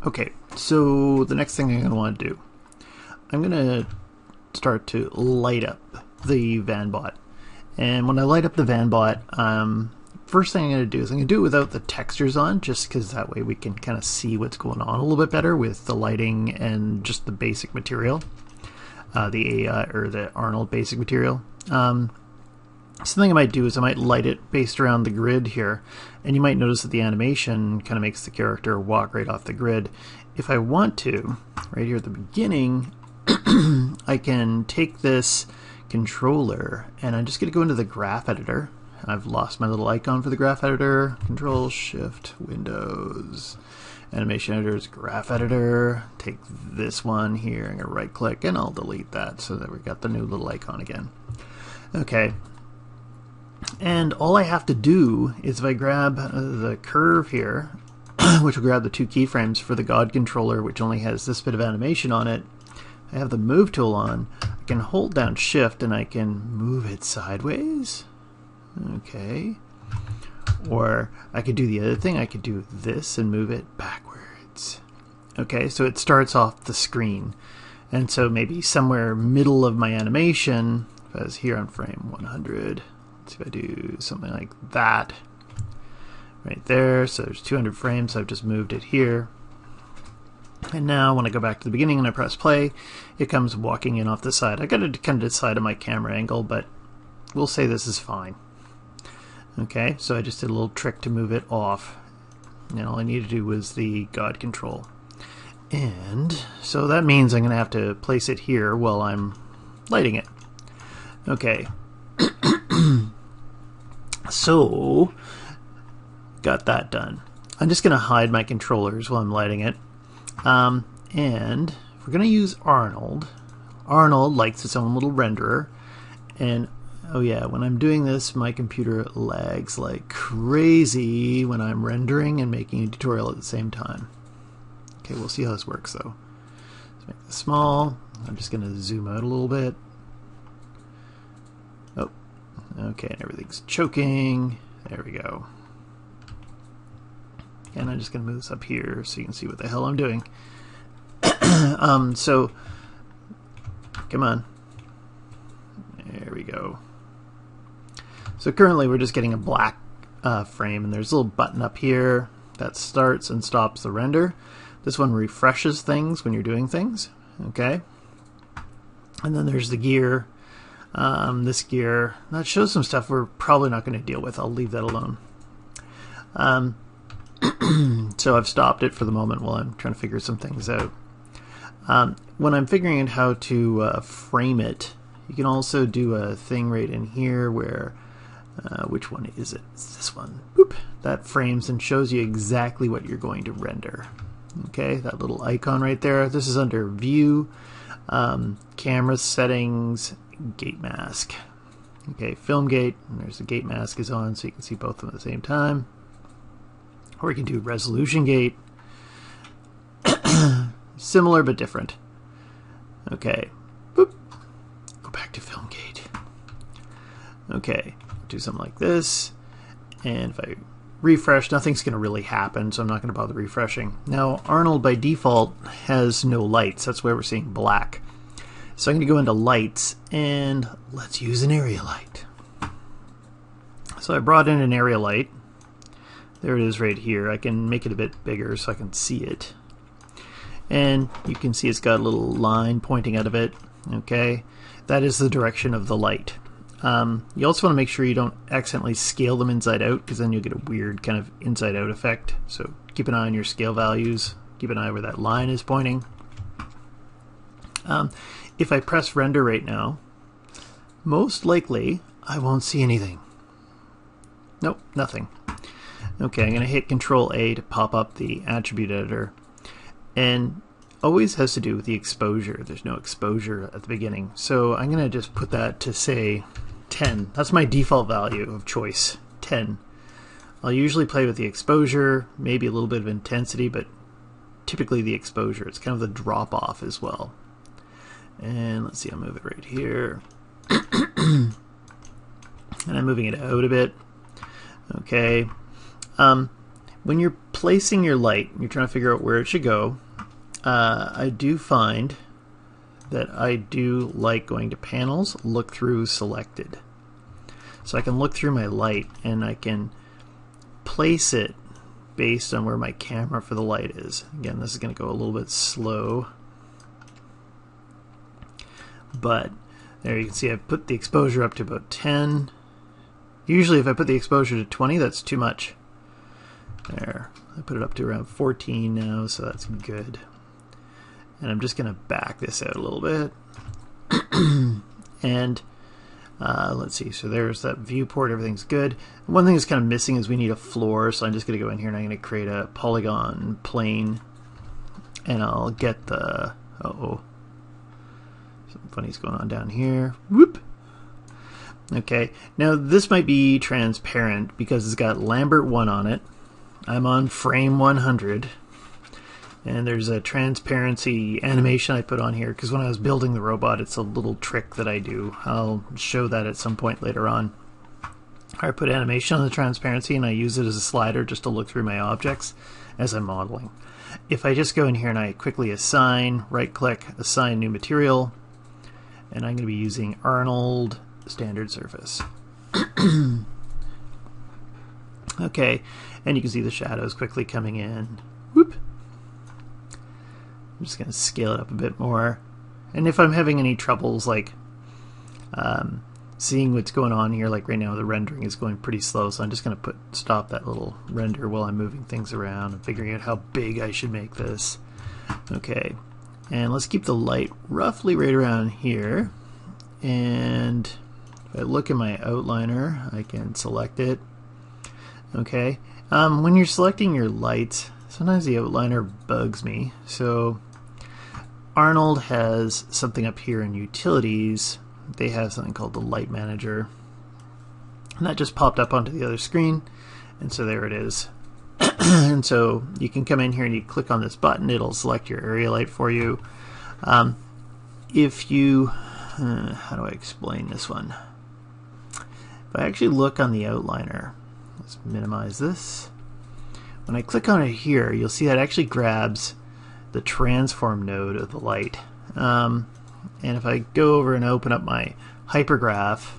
Okay, so the next thing I'm going to want to do, I'm going to start to light up the Vanbot. And when I light up the Vanbot, first thing I'm going to do is I'm going to do it without the textures on, just because that way we can kind of see what's going on a little bit better with the lighting and just the basic material, the AI or the Arnold basic material. Something I might do is I might light it based around the grid here, and you might notice that the animation kind of makes the character walk right off the grid. If I want to, right here at the beginning, I can take this controller and I'm just going to go into the graph editor. I've lost my little icon for the graph editor. Control Shift Windows, Animation Editors, Graph Editor. Take this one here, I'm going to right click and I'll delete that so that we got the new little icon again. Okay. And all I have to do is if I grab the curve here, which will grab the two keyframes for the God controller, which only has this bit of animation on it, I have the move tool on, I can hold down shift and I can move it sideways. Okay. Or I could do the other thing, I could do this and move it backwards. Okay, so it starts off the screen. And so maybe somewhere middle of my animation, if I was here on frame 100, let's see if I do something like that. Right there, so there's 200 frames, so I've just moved it here. And now when I go back to the beginning and I press play, it comes walking in off the side. I gotta kind of decide on my camera angle, but we'll say this is fine. Okay, so I just did a little trick to move it off. And all I need to do was the God control. And so that means I'm gonna have to place it here while I'm lighting it. Okay. So, got that done. I'm just going to hide my controllers while I'm lighting it. And if we're going to use Arnold, Arnold likes its own little renderer. And oh yeah, when I'm doing this, my computer lags like crazy when I'm rendering and making a tutorial at the same time. Okay, we'll see how this works though. Let's make this small. I'm just going to zoom out a little bit. Oh, okay, and everything's choking. There we go. And I'm just going to move this up here so you can see what the hell I'm doing. So, come on. There we go. So currently we're just getting a black frame, and there's a little button up here that starts and stops the render. This one refreshes things when you're doing things. Okay. And then there's the gear. This gear, that shows some stuff we're probably not going to deal with. I'll leave that alone. So I've stopped it for the moment while I'm trying to figure some things out. When I'm figuring out how to frame it, you can also do a thing right in here where, which one is it? It's this one. Boop. That frames and shows you exactly what you're going to render. Okay, that little icon right there. This is under View, Camera Settings, Gate Mask. Okay, Film Gate, and there's the Gate Mask is on, so you can see both of them at the same time. Or you can do Resolution Gate. Similar but different. Okay, boop. Go back to Film Gate. Okay, do something like this, and if I refresh, nothing's going to really happen, so I'm not going to bother refreshing. Now, Arnold by default has no lights. That's why we're seeing black. So I'm going to go into lights, and let's use an area light. So I brought in an area light. There it is right here. I can make it a bit bigger so I can see it. And you can see it's got a little line pointing out of it. Okay, that is the direction of the light. You also want to make sure you don't accidentally scale them inside out, because then you'll get a weird kind of inside out effect. So keep an eye on your scale values. Keep an eye where that line is pointing. If I press render right now, most likely I won't see anything. Nope, nothing. Okay, I'm going to hit Control A to pop up the attribute editor. And always has to do with the exposure. There's no exposure at the beginning. So I'm going to just put that to say 10. That's my default value of choice, 10. I'll usually play with the exposure, maybe a little bit of intensity, but typically the exposure. It's kind of the drop off as well. And let's see, I'll move it right here. And I'm moving it out a bit. Okay. when you're placing your light, you're trying to figure out where it should go. I do find that I do like going to panels, look through, selected. So I can look through my light and I can place it based on where my camera for the light is. Again, this is going to go a little bit slow, but there you can see I've put the exposure up to about 10. Usually if I put the exposure to 20, that's too much. There, I put it up to around 14 now, so that's good. And I'm just going to back this out a little bit. And let's see, so there's that viewport, everything's good. One thing that's kind of missing is we need a floor, so I'm just going to go in here and I'm going to create a polygon plane. And I'll get the, something funny's going on down here. Whoop! Okay, now this might be transparent because it's got Lambert 1 on it. I'm on frame 100. And there's a transparency animation I put on here because when I was building the robot, it's a little trick that I do. I'll show that at some point later on. I put animation on the transparency and I use it as a slider just to look through my objects as I'm modeling. If I just go in here and I quickly assign, right click, assign new material, and I'm going to be using Arnold standard surface. Okay, and you can see the shadows quickly coming in. Whoop! I'm just going to scale it up a bit more. And if I'm having any troubles like seeing what's going on here, like right now the rendering is going pretty slow, so I'm just going to stop that little render while I'm moving things around and figuring out how big I should make this. Okay, and let's keep the light roughly right around here. And if I look at my outliner, I can select it. Okay, when you're selecting your lights, sometimes the outliner bugs me. So Arnold has something up here in utilities. They have something called the light manager. And that just popped up onto the other screen. And so there it is. And so you can come in here and you click on this button. It'll select your area light for you. If you, how do I explain this one? If I actually look on the outliner, let's minimize this. When I click on it here, you'll see that actually grabs the transform node of the light. And if I go over and open up my hypergraph,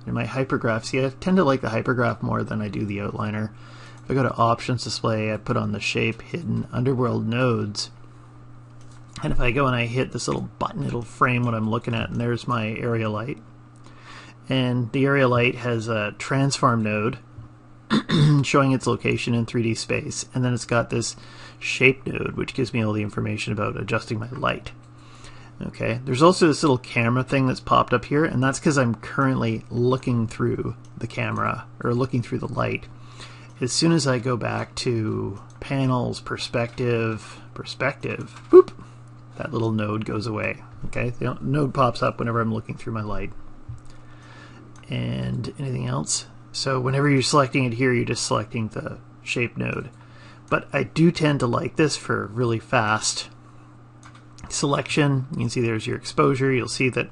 in my hypergraph, see, I tend to like the hypergraph more than I do the outliner. If I go to options display, I put on the shape hidden underworld nodes. And if I go and I hit this little button, it'll frame what I'm looking at, and there's my area light. And the area light has a transform node showing its location in 3D space, and then it's got this shape node which gives me all the information about adjusting my light. Okay, there's also this little camera thing that's popped up here, and that's because I'm currently looking through the camera, or looking through the light. As soon as I go back to panels, perspective, boop, that little node goes away. Okay, the node pops up whenever I'm looking through my light. And anything else? So whenever you're selecting it here, you're just selecting the shape node. But I do tend to like this for really fast selection. You can see there's your exposure. You'll see that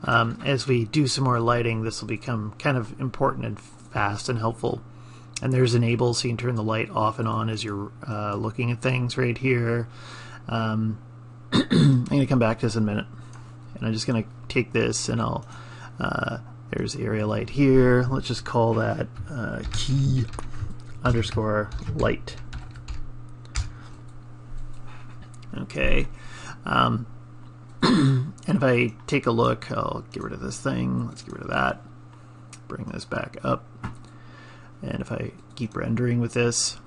as we do some more lighting, this will become kind of important and fast and helpful. And there's enable, so you can turn the light off and on as you're looking at things right here. I'm going to come back to this in a minute. And I'm just going to take this and I'll... there's the area light here. Let's just call that key underscore light. Okay. And if I take a look, I'll get rid of this thing. Let's get rid of that. Bring this back up. And if I keep rendering with this,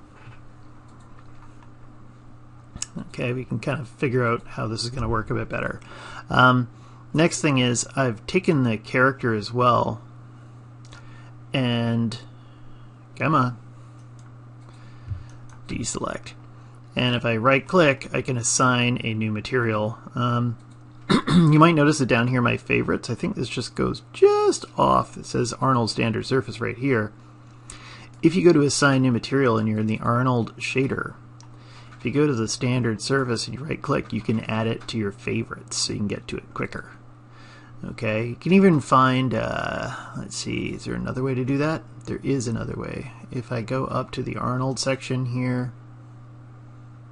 okay, we can kind of figure out how this is going to work a bit better. Next thing is I've taken the character as well, and come on, deselect. And if I right click, I can assign a new material. You might notice that down here my favorites, I think this just goes just off. It says Arnold standard surface right here. If you go to assign new material and you're in the Arnold shader, if you go to the standard surface and you right click, you can add it to your favorites so you can get to it quicker. Okay, you can even find, let's see, is there another way to do that? There is another way. If I go up to the Arnold section here,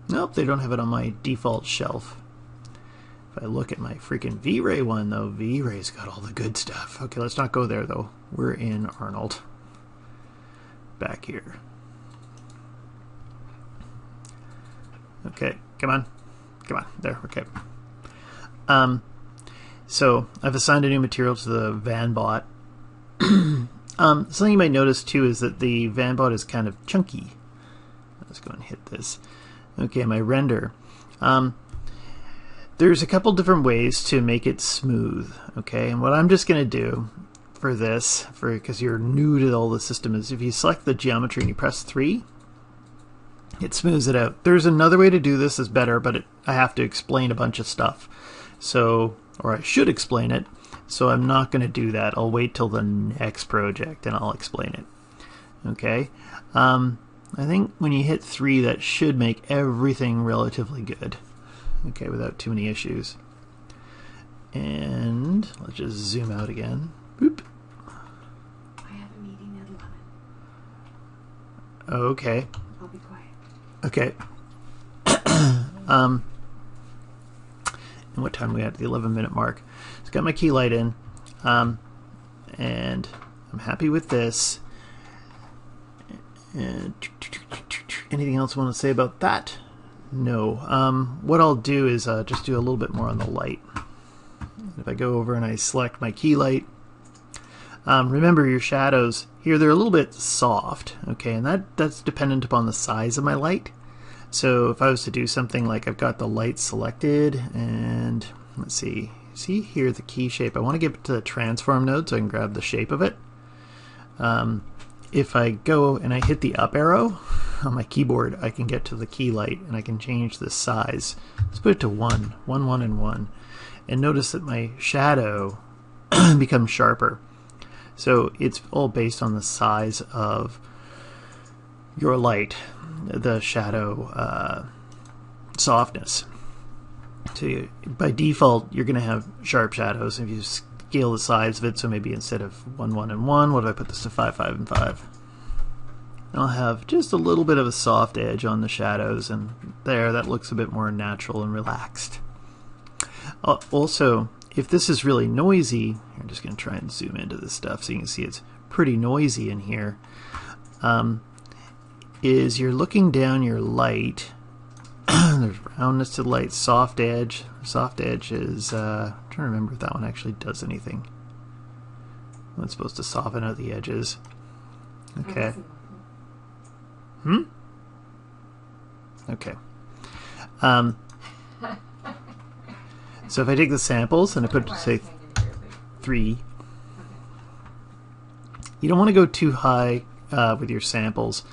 nope, they don't have it on my default shelf. If I look at my freaking V-Ray one, though, V-Ray's got all the good stuff. Okay, let's not go there, though. We're in Arnold. Back here. Okay, come on. Come on, there, okay. So I've assigned a new material to the Vanbot. Something you might notice too is that the Vanbot is kind of chunky. Let's go and hit this. Okay, my render. There's a couple different ways to make it smooth. Okay, and what I'm just going to do for this, because you're new to all the system, is if you select the geometry and you press 3, it smooths it out. There's another way to do this that's better, but I have to explain a bunch of stuff. So, or I should explain it, so I'm not going to do that. I'll wait till the next project and I'll explain it. Okay, I think when you hit 3, that should make everything relatively good. Okay, without too many issues. And let's just zoom out again. Boop. I have a meeting at 11. Okay. I'll be quiet. Okay. And what time are we at? The 11-minute mark. So got my key light in, and I'm happy with this. And anything else I want to say about that? No. What I'll do is just do a little bit more on the light. If I go over and I select my key light, remember your shadows here, they're a little bit soft, okay, and that's dependent upon the size of my light. So if I was to do something like I've got the light selected, and let's see here the key shape, I want to get it to the transform node so I can grab the shape of it. If I go and I hit the up arrow on my keyboard, I can get to the key light and I can change the size. Let's put it to 1, 1, 1, and 1. And notice that my shadow becomes sharper. So it's all based on the size of your light, the shadow softness. So by default, you're going to have sharp shadows. If you scale the size of it, so maybe instead of 1, 1, and 1, what if I put this to 5, 5, and 5? I'll have just a little bit of a soft edge on the shadows, and there, that looks a bit more natural and relaxed. Also, if this is really noisy, I'm just going to try and zoom into this stuff so you can see it's pretty noisy in here, is you're looking down your light, there's roundness to the light, soft edge. Soft edge is, I'm trying to remember if that one actually does anything. It's supposed to soften out the edges. Okay. Okay. So if I take the samples and I put, say, 3, you don't want to go too high with your samples.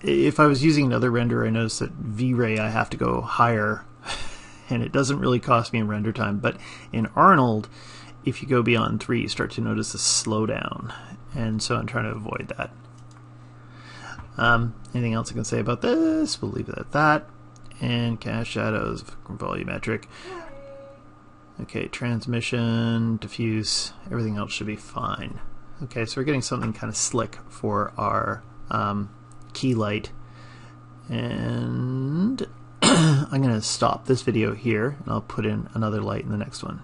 If I was using another renderer, I noticed that V-Ray I have to go higher, and it doesn't really cost me in render time. But in Arnold, if you go beyond 3, you start to notice a slowdown, and so I'm trying to avoid that. Anything else I can say about this? We'll leave it at that. And cast shadows, volumetric. Okay, transmission, diffuse, everything else should be fine. Okay, so we're getting something kind of slick for our key light. And I'm going to stop this video here, and I'll put in another light in the next one.